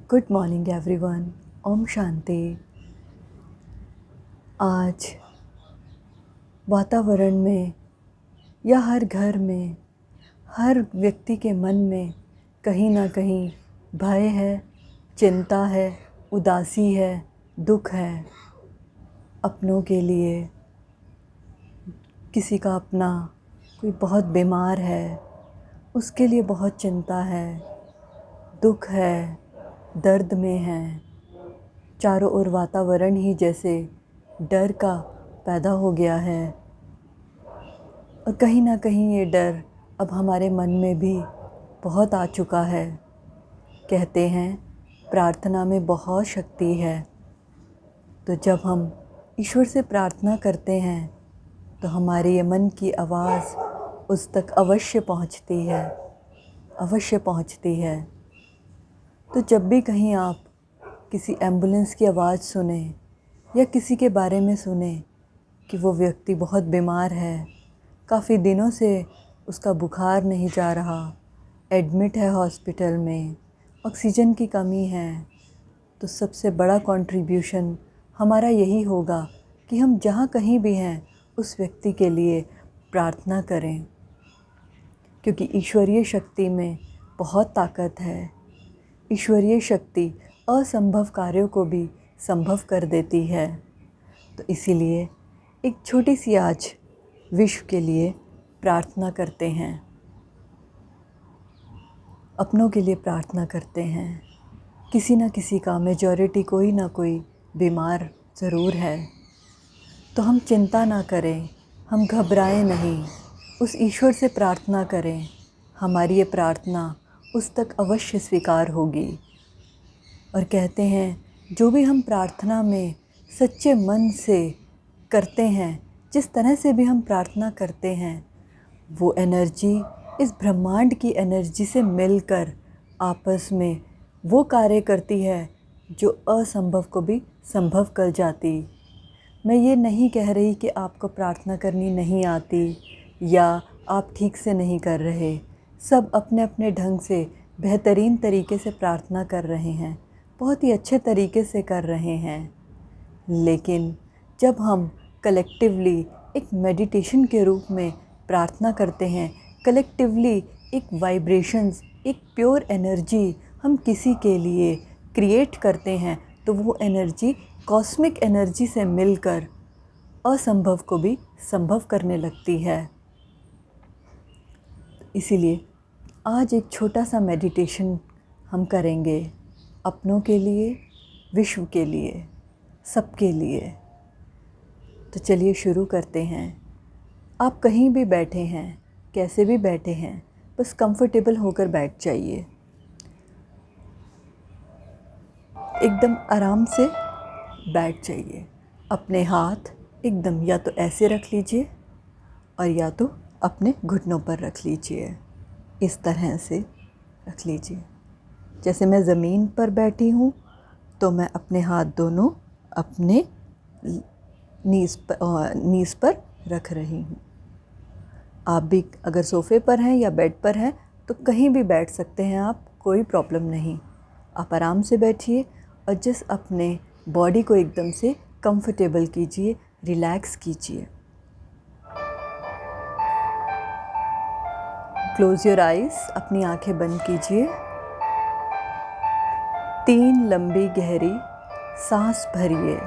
Good morning everyone. ओम शांति। आज वातावरण में या हर घर में, हर व्यक्ति के मन में कहीं ना कहीं भय है, चिंता है, उदासी है, दुख है। अपनों के लिए, किसी का अपना कोई बहुत बीमार है, उसके लिए बहुत चिंता है, दुख है, दर्द में है। चारों ओर वातावरण ही जैसे डर का पैदा हो गया है और कहीं ना कहीं ये डर अब हमारे मन में भी बहुत आ चुका है। कहते हैं प्रार्थना में बहुत शक्ति है, तो जब हम ईश्वर से प्रार्थना करते हैं तो हमारी ये मन की आवाज़ उस तक अवश्य पहुंचती है, अवश्य पहुंचती है। तो जब भी कहीं आप किसी एम्बुलेंस की आवाज़ सुने या किसी के बारे में सुने कि वो व्यक्ति बहुत बीमार है, काफ़ी दिनों से उसका बुखार नहीं जा रहा, एडमिट है हॉस्पिटल में, ऑक्सीजन की कमी है, तो सबसे बड़ा कंट्रीब्यूशन हमारा यही होगा कि हम जहाँ कहीं भी हैं उस व्यक्ति के लिए प्रार्थना करें, क्योंकि ईश्वरीय शक्ति में बहुत ताकत है। ईश्वरीय शक्ति असंभव कार्यों को भी संभव कर देती है। तो इसीलिए एक छोटी सी आज विश्व के लिए प्रार्थना करते हैं, अपनों के लिए प्रार्थना करते हैं। किसी न किसी का मेजॉरिटी कोई ना कोई बीमार ज़रूर है, तो हम चिंता ना करें, हम घबराएं नहीं, उस ईश्वर से प्रार्थना करें। हमारी ये प्रार्थना उस तक अवश्य स्वीकार होगी। और कहते हैं जो भी हम प्रार्थना में सच्चे मन से करते हैं, जिस तरह से भी हम प्रार्थना करते हैं, वो एनर्जी इस ब्रह्मांड की एनर्जी से मिलकर आपस में वो कार्य करती है जो असंभव को भी संभव कर जाती। मैं ये नहीं कह रही कि आपको प्रार्थना करनी नहीं आती या आप ठीक से नहीं कर रहे। सब अपने अपने ढंग से बेहतरीन तरीके से प्रार्थना कर रहे हैं, बहुत ही अच्छे तरीके से कर रहे हैं। लेकिन जब हम कलेक्टिवली एक मेडिटेशन के रूप में प्रार्थना करते हैं, कलेक्टिवली एक वाइब्रेशंस, एक प्योर एनर्जी हम किसी के लिए क्रिएट करते हैं, तो वो एनर्जी कॉस्मिक एनर्जी से मिलकर असंभव को भी संभव करने लगती है। इसीलिए आज एक छोटा सा मेडिटेशन हम करेंगे, अपनों के लिए, विश्व के लिए, सबके लिए। तो चलिए शुरू करते हैं। आप कहीं भी बैठे हैं, कैसे भी बैठे हैं, बस कंफर्टेबल होकर बैठ जाइए। एकदम आराम से बैठ जाइए। अपने हाथ एकदम या तो ऐसे रख लीजिए और या तो अपने घुटनों पर रख लीजिए। इस तरह से रख लीजिए। जैसे मैं ज़मीन पर बैठी हूँ तो मैं अपने हाथ दोनों अपने नीज़ पर रख रही हूँ। आप भी अगर सोफ़े पर हैं या बेड पर हैं तो कहीं भी बैठ सकते हैं आप, कोई प्रॉब्लम नहीं। आप आराम से बैठिए और जस्ट अपने बॉडी को एकदम से कंफर्टेबल कीजिए, रिलैक्स कीजिए। क्लोज़ योर आइज़, अपनी आंखें बंद कीजिए। 3 लंबी गहरी सांस भरिए।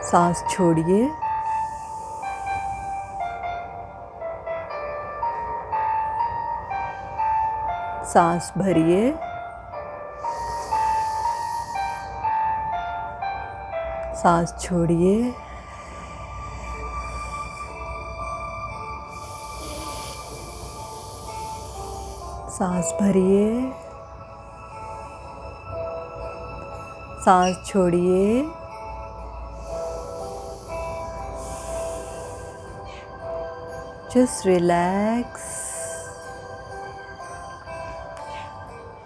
सांस छोड़िए। सांस भरिए। सांस छोड़िए। सांस भरिए। सांस छोड़िए। Just relax.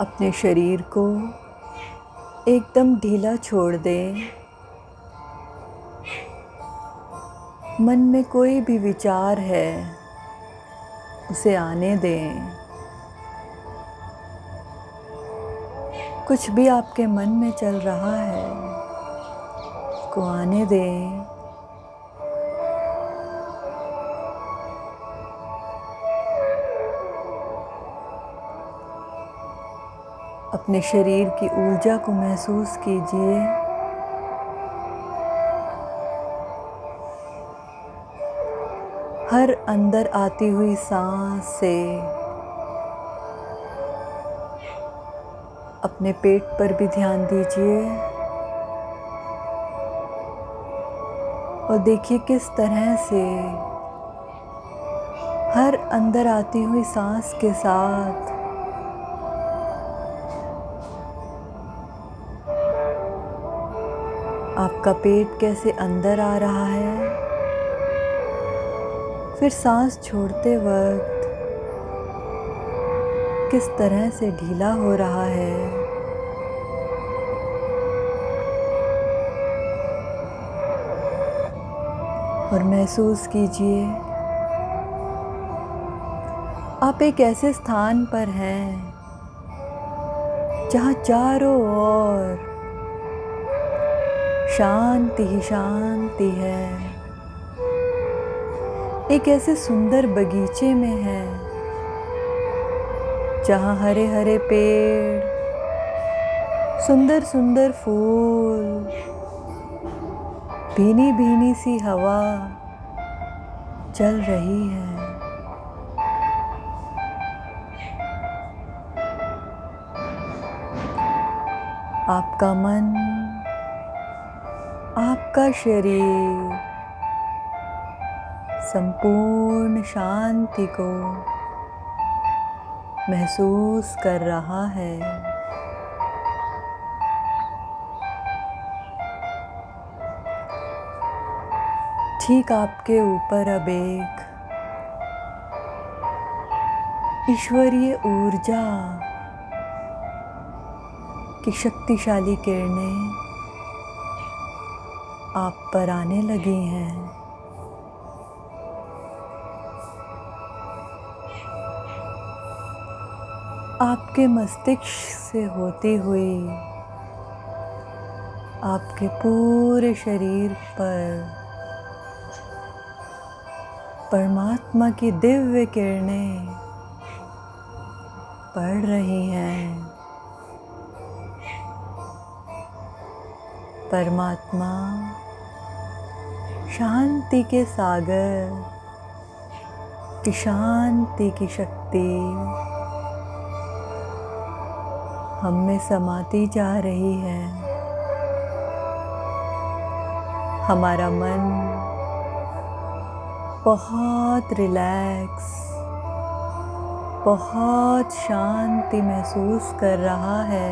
अपने शरीर को एकदम ढीला छोड़ दें। मन में कोई भी विचार है उसे आने दें। कुछ भी आपके मन में चल रहा है को आने दें। अपने शरीर की ऊर्जा को महसूस कीजिए। हर अंदर आती हुई सांस से अपने पेट पर भी ध्यान दीजिए और देखिए किस तरह से हर अंदर आती हुई सांस के साथ आपका पेट कैसे अंदर आ रहा है, फिर सांस छोड़ते वक्त किस तरह से ढीला हो रहा है। और महसूस कीजिए आप एक ऐसे स्थान पर हैं जहाँ चारों ओर शांति ही शांति है। एक ऐसे सुंदर बगीचे में है जहाँ हरे हरे पेड़, सुंदर सुंदर फूल, भीनी भीनी सी हवा चल रही है। आपका मन, आपका शरीर संपूर्ण शांति को महसूस कर रहा है। ठीक आपके ऊपर अब एक ईश्वरीय ऊर्जा की शक्तिशाली किरणें आप पर आने लगी हैं। आपके मस्तिष्क से होती हुई आपके पूरे शरीर पर परमात्मा की दिव्य किरणें पड़ रही हैं। परमात्मा शांति के सागर की शांति की शक्ति हम में समाती जा रही है। हमारा मन बहुत रिलैक्स, बहुत शांति महसूस कर रहा है।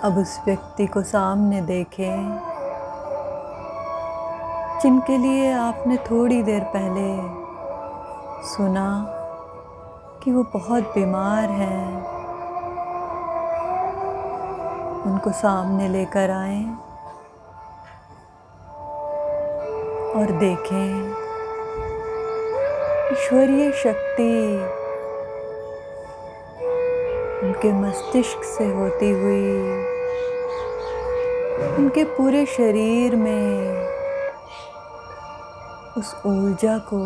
अब उस व्यक्ति को सामने देखें जिनके लिए आपने थोड़ी देर पहले सुना कि वो बहुत बीमार हैं। उनको सामने लेकर आएं और देखें ईश्वरीय शक्ति उनके मस्तिष्क से होती हुई उनके पूरे शरीर में उस ऊर्जा को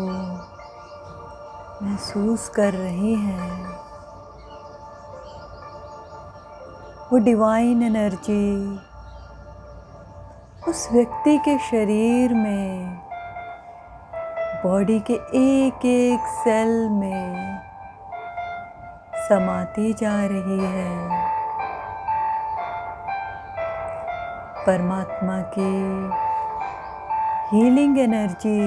महसूस कर रही हैं। वो डिवाइन एनर्जी उस व्यक्ति के शरीर में, बॉडी के एक एक सेल में समाती जा रही है। परमात्मा की हीलिंग एनर्जी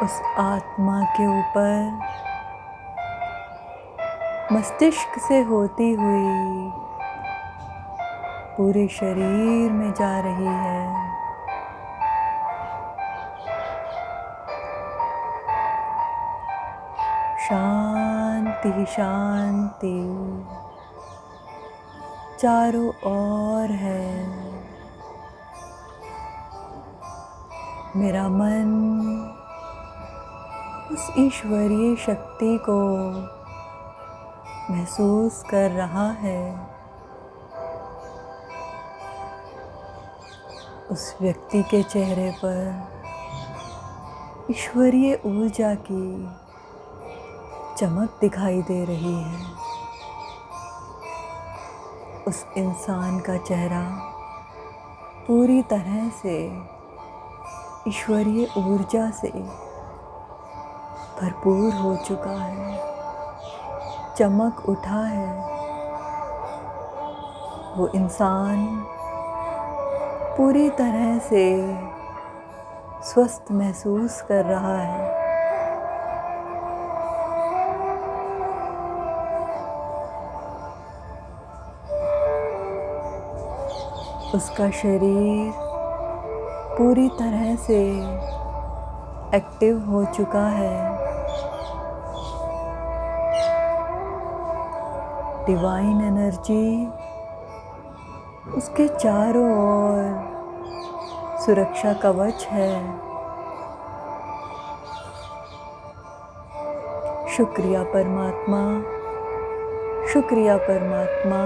उस आत्मा के ऊपर मस्तिष्क से होती हुई पूरे शरीर में जा रही है। शांति शांति चारों ओर है। मेरा मन उस ईश्वरीय शक्ति को महसूस कर रहा है। उस व्यक्ति के चेहरे पर ईश्वरीय ऊर्जा की चमक दिखाई दे रही है। उस इंसान का चेहरा पूरी तरह से ईश्वरीय ऊर्जा से भरपूर हो चुका है, चमक उठा है। वो इंसान पूरी तरह से स्वस्थ महसूस कर रहा है। उसका शरीर पूरी तरह से एक्टिव हो चुका है। डिवाइन एनर्जी उसके चारों ओर सुरक्षा कवच है। शुक्रिया परमात्मा, शुक्रिया परमात्मा,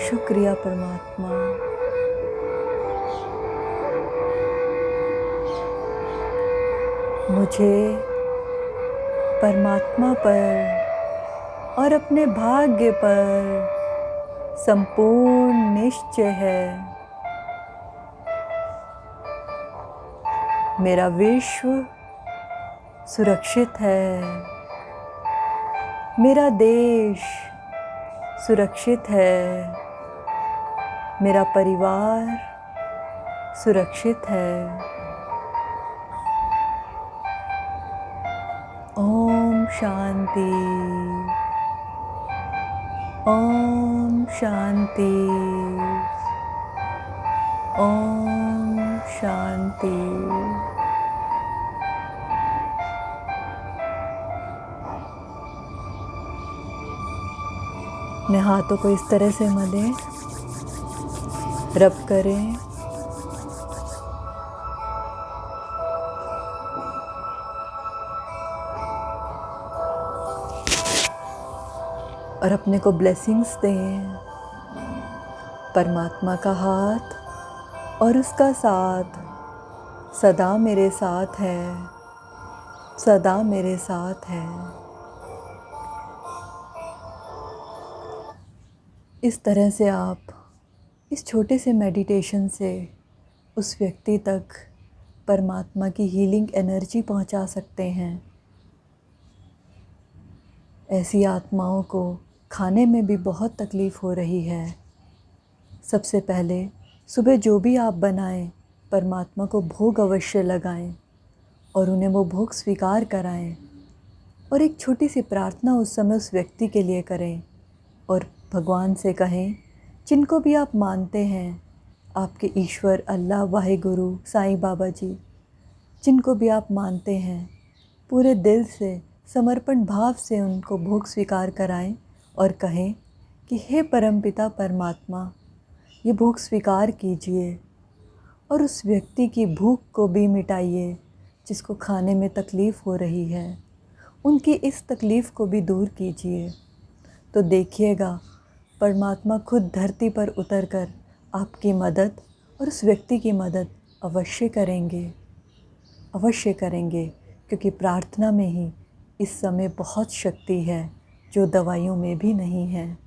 शुक्रिया परमात्मा। मुझे परमात्मा पर और अपने भाग्य पर संपूर्ण निश्चय है। मेरा विश्व सुरक्षित है। मेरा देश सुरक्षित है। मेरा परिवार सुरक्षित है। ओम शांति, ओम शांति, ओम शांति। अपने हाथों को इस तरह से मलें, रब करें। और अपने को ब्लेसिंग्स दें। परमात्मा का हाथ और उसका साथ सदा मेरे साथ है, सदा मेरे साथ है। इस तरह से आप इस छोटे से मेडिटेशन से उस व्यक्ति तक परमात्मा की हीलिंग एनर्जी पहुंचा सकते हैं। ऐसी आत्माओं को खाने में भी बहुत तकलीफ़ हो रही है। सबसे पहले सुबह जो भी आप बनाएं, परमात्मा को भोग अवश्य लगाएं और उन्हें वो भोग स्वीकार कराएं। और एक छोटी सी प्रार्थना उस समय उस व्यक्ति के लिए करें और भगवान से कहें, जिनको भी आप मानते हैं, आपके ईश्वर, अल्लाह, वाहिगुरु, साईं बाबा जी, जिनको भी आप मानते हैं, पूरे दिल से समर्पण भाव से उनको भोग स्वीकार कराएं और कहें कि हे परमपिता परमात्मा, ये भोग स्वीकार कीजिए और उस व्यक्ति की भूख को भी मिटाइए जिसको खाने में तकलीफ़ हो रही है। उनकी इस तकलीफ़ को भी दूर कीजिए। तो देखिएगा परमात्मा खुद धरती पर उतरकर आपकी मदद और उस व्यक्ति की मदद अवश्य करेंगे, अवश्य करेंगे, क्योंकि प्रार्थना में ही इस समय बहुत शक्ति है जो दवाइयों में भी नहीं है।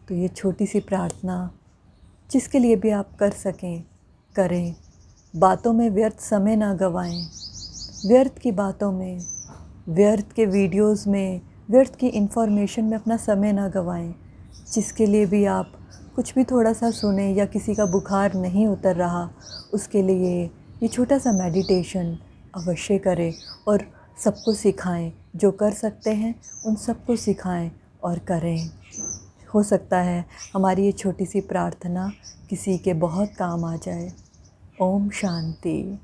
तो ये छोटी सी प्रार्थना जिसके लिए भी आप कर सकें करें। बातों में व्यर्थ समय ना गवाएं, व्यर्थ की बातों में, व्यर्थ के वीडियोस में, व्यर्थ की इन्फॉर्मेशन में अपना समय ना गवाएं। जिसके लिए भी आप कुछ भी थोड़ा सा सुने या किसी का बुखार नहीं उतर रहा, उसके लिए ये छोटा सा मेडिटेशन अवश्य करें और सबको सिखाएं। जो कर सकते हैं उन सबको सिखाएं और करें। हो सकता है हमारी ये छोटी सी प्रार्थना किसी के बहुत काम आ जाए। ओम शांति।